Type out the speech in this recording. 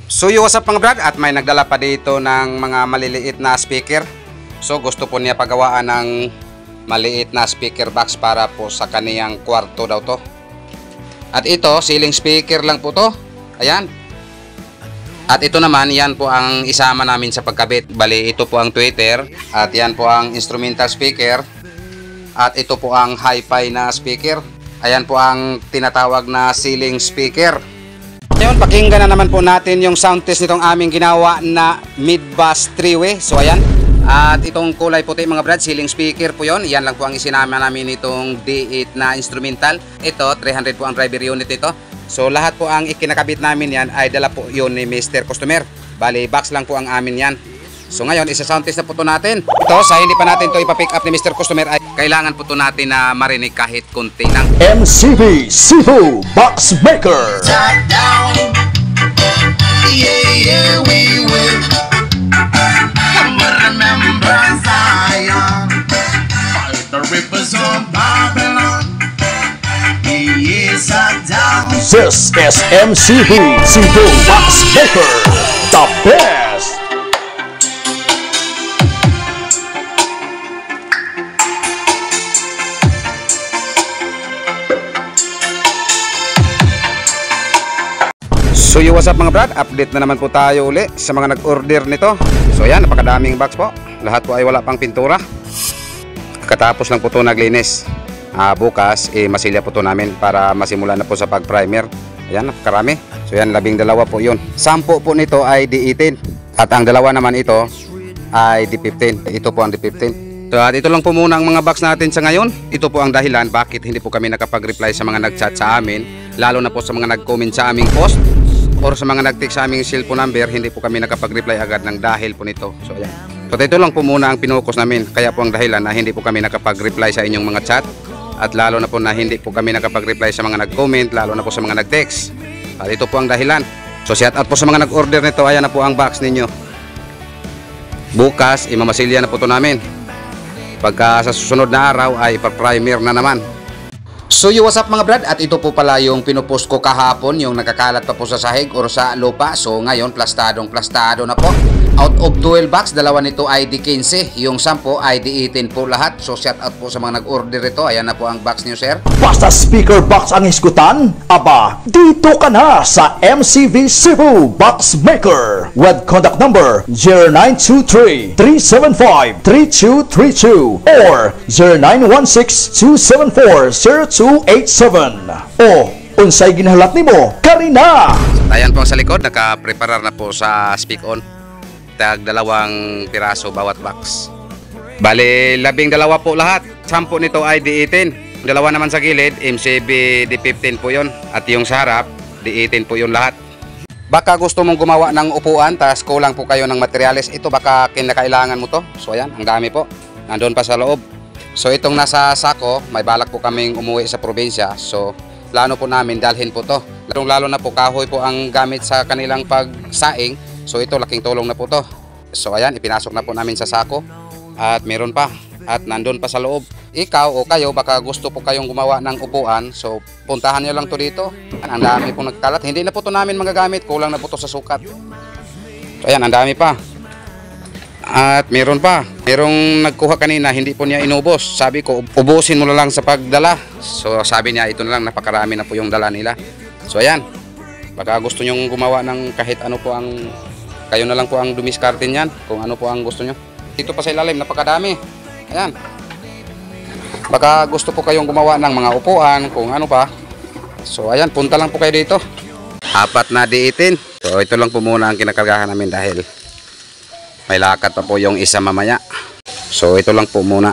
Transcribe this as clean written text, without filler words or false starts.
So what's up mga brad, at may nagdala pa dito ng mga maliliit na speaker. So gusto po niya pagawaan ng maliit na speaker box para po sa kaniyang kwarto daw to. At ito, ceiling speaker lang po to. Ayan. At ito naman, yan po ang isama namin sa pagkabit. Bali, ito po ang tweeter. At yan po ang instrumental speaker. At ito po ang hi-fi na speaker. Ayan po ang tinatawag na ceiling speaker. Ngayon, pakinggan na naman po natin yung sound test nitong aming ginawa na mid-bass 3-way. So ayan. At itong kulay puti mga brad, ceiling speaker po yon. Yan lang po ang isinama namin itong D8 na instrumental. Ito, 300 po ang driver unit ito. So lahat po ang ikinakabit namin yan ay dala po yun ni Mr. Customer. Bali, box lang po ang amin yan. So ngayon, isa-sound test na po ito natin. Ito, sa hindi pa natin ito ipapick up ni Mr. Customer ay kailangan po ito natin na marinig kahit konti ng MCB Cebu Box Maker. Top down, yeah, yeah, we will. But remember Zion, fight the rivers of Babylon. He is a down. This is MCB Cebu Box Maker, the best. So what's up mga brad, update na naman po tayo uli sa mga nag-order nito. So yan, napakadaming box po. Lahat po ay wala pang pintura. Katapos lang po ito naglinis. Bukas, masilya po ito namin para masimula na po sa pag-primer. Ayan, napakarami. So yan, 12 po yun. 10 po nito ay D18. At ang dalawa naman ito ay D15. Ito po ang D15. So at ito lang po muna ang mga box natin sa ngayon. Ito po ang dahilan bakit hindi po kami nakapag-reply sa mga nag-chat sa amin. Lalo na po sa mga nag-comment sa aming post. Or sa mga nag-text sa aming cellphone number, hindi po kami nakapag-reply agad ng dahil po nito. So ayan. So ito lang po muna ang pinukus namin. Kaya po ang dahilan na hindi po kami nakapag-reply sa inyong mga chat. At lalo na po na hindi po kami nakapag-reply sa mga nag-comment, lalo na po sa mga nag-text. At ito po ang dahilan. So shout out po sa mga nag-order nito. Ayan na po ang box ninyo. Bukas, imamasilya na po ito namin. Pagka sa susunod na araw ay pa-primer na naman. So what's up mga brad, at ito po pala yung pinupost ko kahapon, yung nakakalat pa po sa sahig or sa lupa. So ngayon, plastado na po. Out of 12 box, dalawa nito ay D15, yung 10 ay D18 po lahat. So shout out po sa mga nag-order ito. Ayan na po ang box niyo sir. Basta speaker box ang iskutan, aba, dito ka na sa MCB Cebu Box Maker with contact number 0923-375-3232 or 0916-274-0287 o unsay ginahalat nimo karina. Ayan po sa likod, naka-preparar na po sa speak on. Tag 2 piraso bawat box. Bale, 12 po lahat. 10 nito ay D18. Dalawa naman sa gilid, MCB D15 po yon. At yung sa harap, D18 po yun lahat. Baka gusto mong gumawa ng upuan, tas kulang po kayo ng materyales. Ito baka kinakailangan mo to. So ayan, ang dami po. Nandun pa sa loob. So itong nasa sako, may balak po kaming umuwi sa probinsya. So plano po namin dalhin po to. Lalo na po kahoy po ang gamit sa kanilang pagsaing. So ito, laking tulong na po to. So ayan, ipinasok na po namin sa sako. At meron pa. At nandun pa sa loob. Ikaw o kayo, baka gusto po kayong gumawa ng upuan. So puntahan nyo lang to dito. Ang dami pong nagkalat. Hindi na po to namin magagamit. Kulang na po to sa sukat. So ayan, ang dami pa. At meron pa. Merong nagkuha kanina, hindi po niya inubos. Sabi ko, ubusin mo na lang sa pagdala. So sabi niya, ito na lang, napakarami na po yung dala nila. So ayan, baka gusto nyong gumawa ng kahit ano po ang... Kayo na lang po ang dumiskarte niyan kung ano po ang gusto nyo. Dito pa sa ilalim, napakadami. Ayan. Baka gusto po kayong gumawa ng mga upuan, kung ano pa. So ayan, punta lang po kayo dito. 4 na D18. So ito lang po muna ang kinakargahan namin dahil may lakad pa po yung isa mamaya. So ito lang po muna.